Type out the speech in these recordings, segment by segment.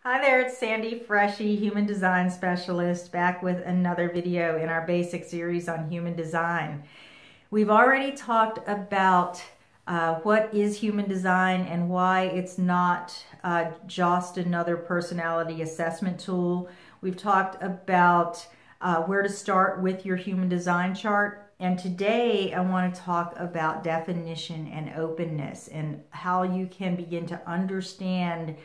Hi there, it's Sandy Freshy, Human Design Specialist, back with another video in our basic series on human design. We've already talked about what is human design and why it's not just another personality assessment tool. We've talked about where to start with your human design chart. And today I want to talk about definition and openness and how you can begin to understand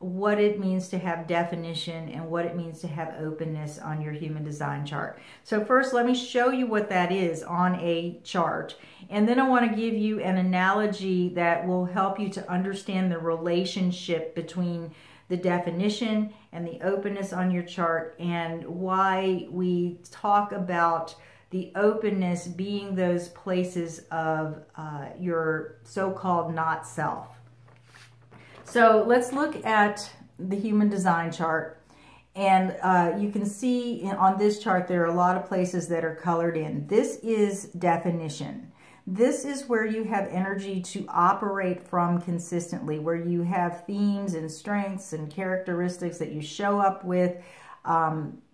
what it means to have definition and what it means to have openness on your human design chart. So first, let me show you what that is on a chart. And then I want to give you an analogy that will help you to understand the relationship between the definition and the openness on your chart and why we talk about the openness being those places of your so-called not self. So let's look at the human design chart, and you can see on this chart there are a lot of places that are colored in. This is definition. This is where you have energy to operate from consistently, where you have themes and strengths and characteristics that you show up with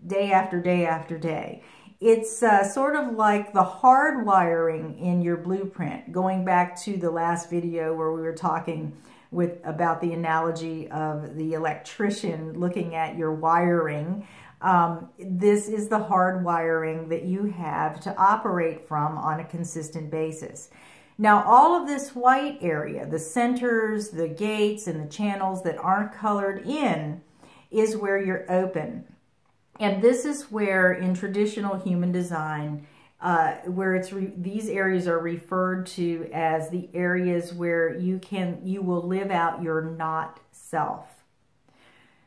day after day after day. It's sort of like the hardwiring in your blueprint, going back to the last video where we were talking about the analogy of the electrician looking at your wiring. This is the hard wiring that you have to operate from on a consistent basis. Now, all of this white area, the centers, the gates, and the channels that aren't colored in, is where you're open. And this is where, in traditional human design, where these areas are referred to as the areas where you will live out your not self.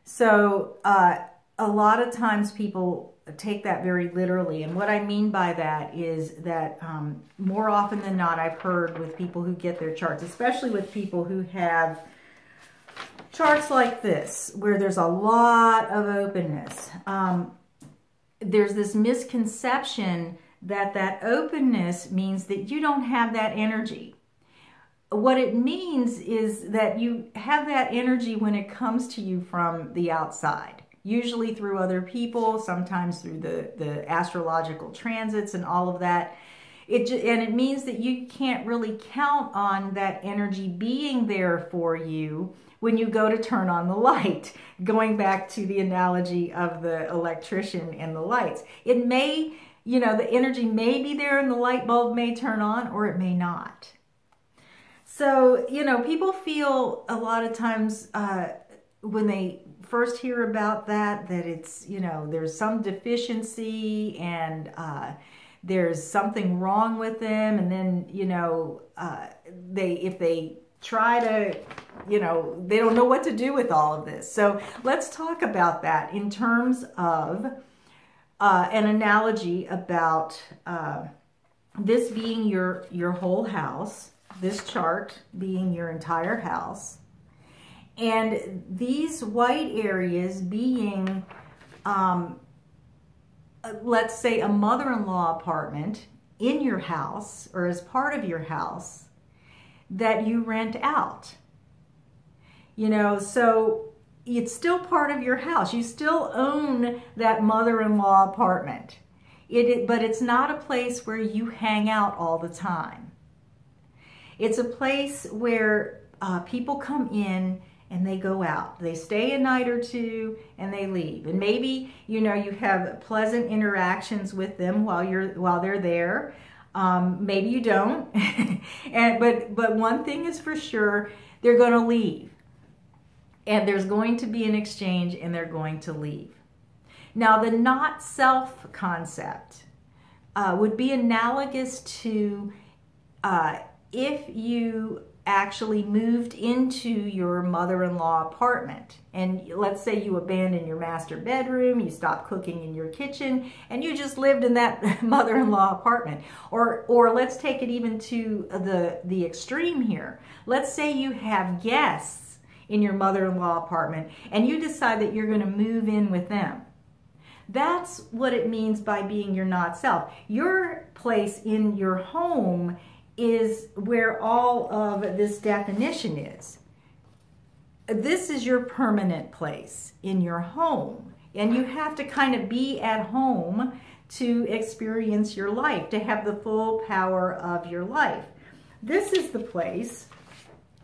So a lot of times people take that very literally, and what I mean by that is that more often than not, I've heard with people who get their charts, especially with people who have charts like this, where there's a lot of openness. There's this misconception that openness means that you don't have that energy. What it means is that you have that energy when it comes to you from the outside, usually through other people, sometimes through the astrological transits and all of that. And it means that you can't really count on that energy being there for you when you go to turn on the light, going back to the analogy of the electrician and the lights. It may, the energy may be there and the light bulb may turn on, or it may not. So, people feel a lot of times when they first hear about that it's, there's some deficiency and there's something wrong with them. And then, if they try to, they don't know what to do with all of this. So let's talk about that in terms of an analogy about this being your whole house, this chart being your entire house, and these white areas being, let's say, a mother-in-law apartment in your house or as part of your house that you rent out. So it's still part of your house. You still own that mother-in-law apartment. But it's not a place where you hang out all the time. It's a place where people come in and they go out. They stay a night or two and they leave. And maybe, you have pleasant interactions with them while they're there. Maybe you don't. But one thing is for sure, they're going to leave. And there's going to be an exchange and they're going to leave. Now, the not self concept would be analogous to if you actually moved into your mother-in-law apartment, and let's say you abandoned your master bedroom, you stopped cooking in your kitchen, and you just lived in that mother-in-law apartment. Or let's take it even to the extreme here. Let's say you have guests in your mother-in-law apartment and you decide that you're going to move in with them. That's what it means by being your not self. Your place in your home is where all of this definition is. this is your permanent place in your home. And you have to kind of be at home to experience your life, to have the full power of your life. This is the place.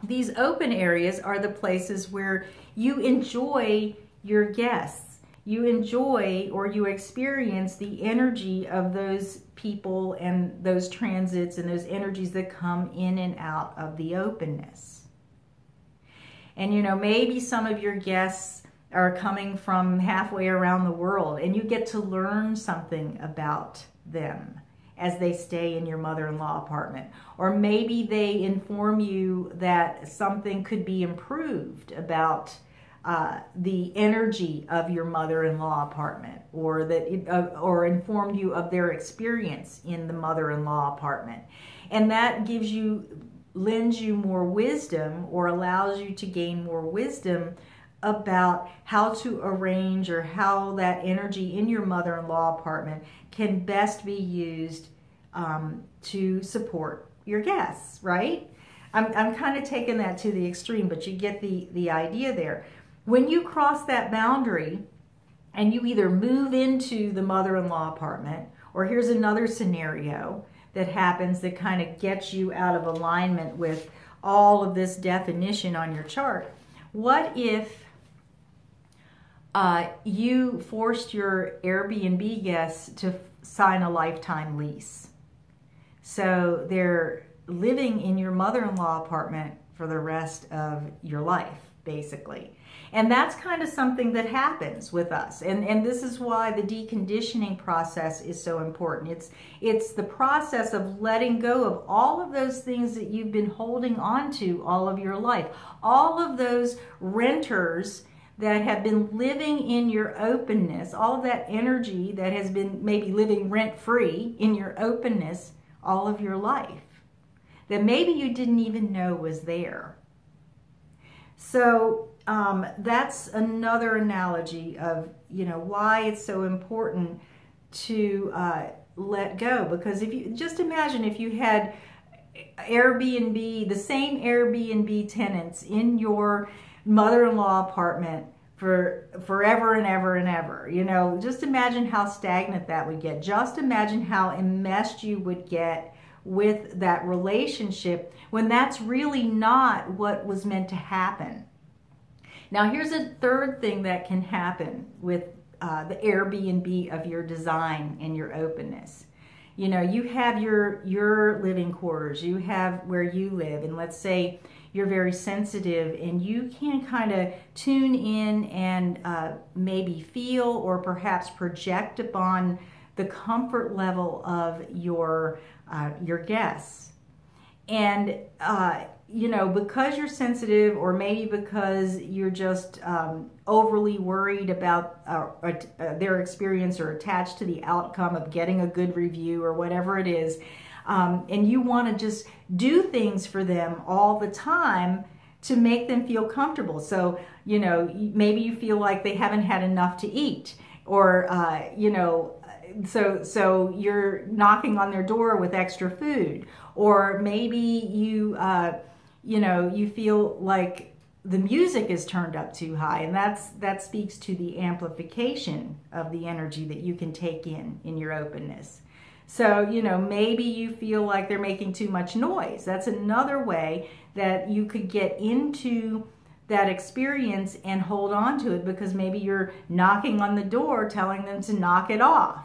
These open areas are the places where you enjoy your guests. You enjoy or you experience the energy of those people and those transits and those energies that come in and out of the openness. And you know, maybe some of your guests are coming from halfway around the world, and you get to learn something about them as they stay in your mother-in-law apartment. Or maybe they inform you that something could be improved about the energy of your mother-in-law apartment, or that or informed you of their experience in the mother-in-law apartment. And that lends you more wisdom, or allows you to gain more wisdom about how to arrange, or how that energy in your mother-in-law apartment can best be used to support your guests, right? I'm kind of taking that to the extreme, but you get the idea there. When you cross that boundary and you either move into the mother-in-law apartment, or here's another scenario that happens that kind of gets you out of alignment with all of this definition on your chart. What if you forced your Airbnb guests to sign a lifetime lease? So they're living in your mother-in-law apartment for the rest of your life, basically. And that's kind of something that happens with us. And this is why the deconditioning process is so important. It's the process of letting go of all of those things that you've been holding on to all of your life. All of those renters that have been living in your openness, all of that energy that has been maybe living rent-free in your openness all of your life, that maybe you didn't even know was there. So that's another analogy of, you know, why it's so important to let go. Because if you just imagine if you had Airbnb, the same Airbnb tenants in your mother-in-law apartment for forever and ever and ever, you know, just imagine how stagnant that would get. Just imagine how enmeshed you would get with that relationship when that's really not what was meant to happen. Now, here's a third thing that can happen with the Airbnb of your design and your openness. You know, you have your living quarters, you have where you live, and let's say you're very sensitive and you can kind of tune in and maybe feel or perhaps project upon the comfort level of your guests. And you know, because you're sensitive, or maybe because you're just overly worried about their experience, or attached to the outcome of getting a good review or whatever it is, and you want to just do things for them all the time to make them feel comfortable. So, you know, maybe you feel like they haven't had enough to eat, or, you know, so you're knocking on their door with extra food, or maybe you, you know, you feel like the music is turned up too high, and that speaks to the amplification of the energy that you can take in your openness. So, you know, maybe you feel like they're making too much noise. That's another way that you could get into that experience and hold on to it, because maybe you're knocking on the door telling them to knock it off.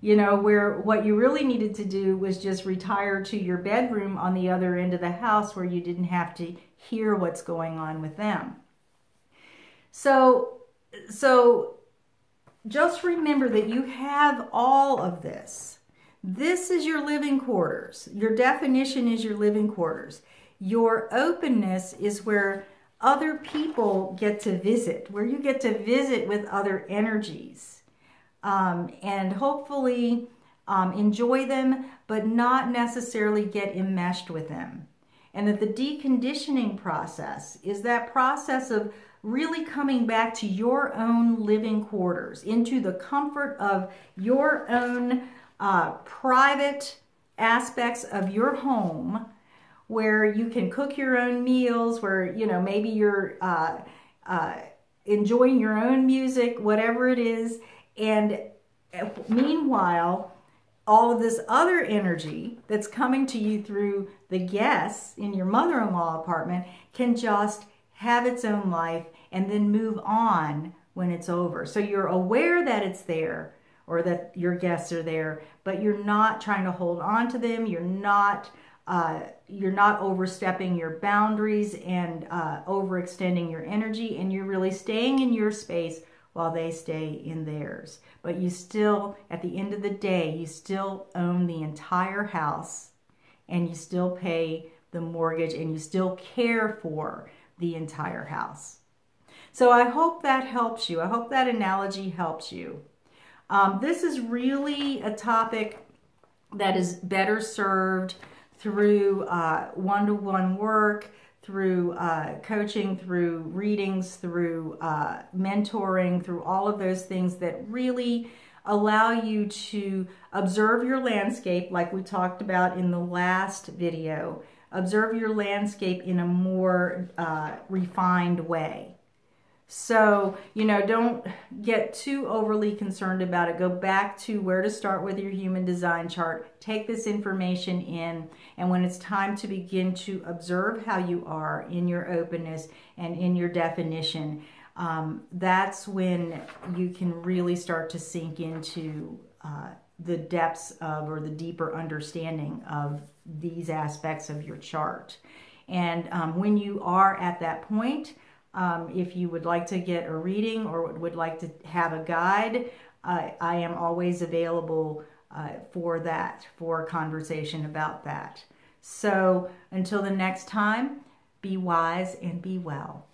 You know, where what you really needed to do was just retire to your bedroom on the other end of the house where you didn't have to hear what's going on with them. So just remember that you have all of this. This is your living quarters. Your definition is your living quarters. Your openness is where other people get to visit, where you get to visit with other energies. And hopefully enjoy them, but not necessarily get enmeshed with them. And that the deconditioning process is that process of really coming back to your own living quarters, into the comfort of your own private aspects of your home, where you can cook your own meals, where, you know, maybe you're enjoying your own music, whatever it is. And meanwhile, all of this other energy that's coming to you through the guests in your mother-in-law apartment can just have its own life and then move on when it's over. So you're aware that it's there, or that your guests are there, but you're not trying to hold on to them. You're not overstepping your boundaries and overextending your energy, and you're really staying in your space while they stay in theirs. But you still, at the end of the day, you still own the entire house, and you still pay the mortgage, and you still care for the entire house. So I hope that helps you. I hope that analogy helps you. This is really a topic that is better served through one-to-one work, through coaching, through readings, through mentoring, through all of those things that really allow you to observe your landscape, like we talked about in the last video. Observe your landscape in a more refined way. So, you know, don't get too overly concerned about it. Go back to where to start with your human design chart. Take this information in, and when it's time to begin to observe how you are in your openness and in your definition, that's when you can really start to sink into the depths of, or the deeper understanding of these aspects of your chart. And when you are at that point, if you would like to get a reading or would like to have a guide, I am always available for that, for a conversation about that. So until the next time, be wise and be well.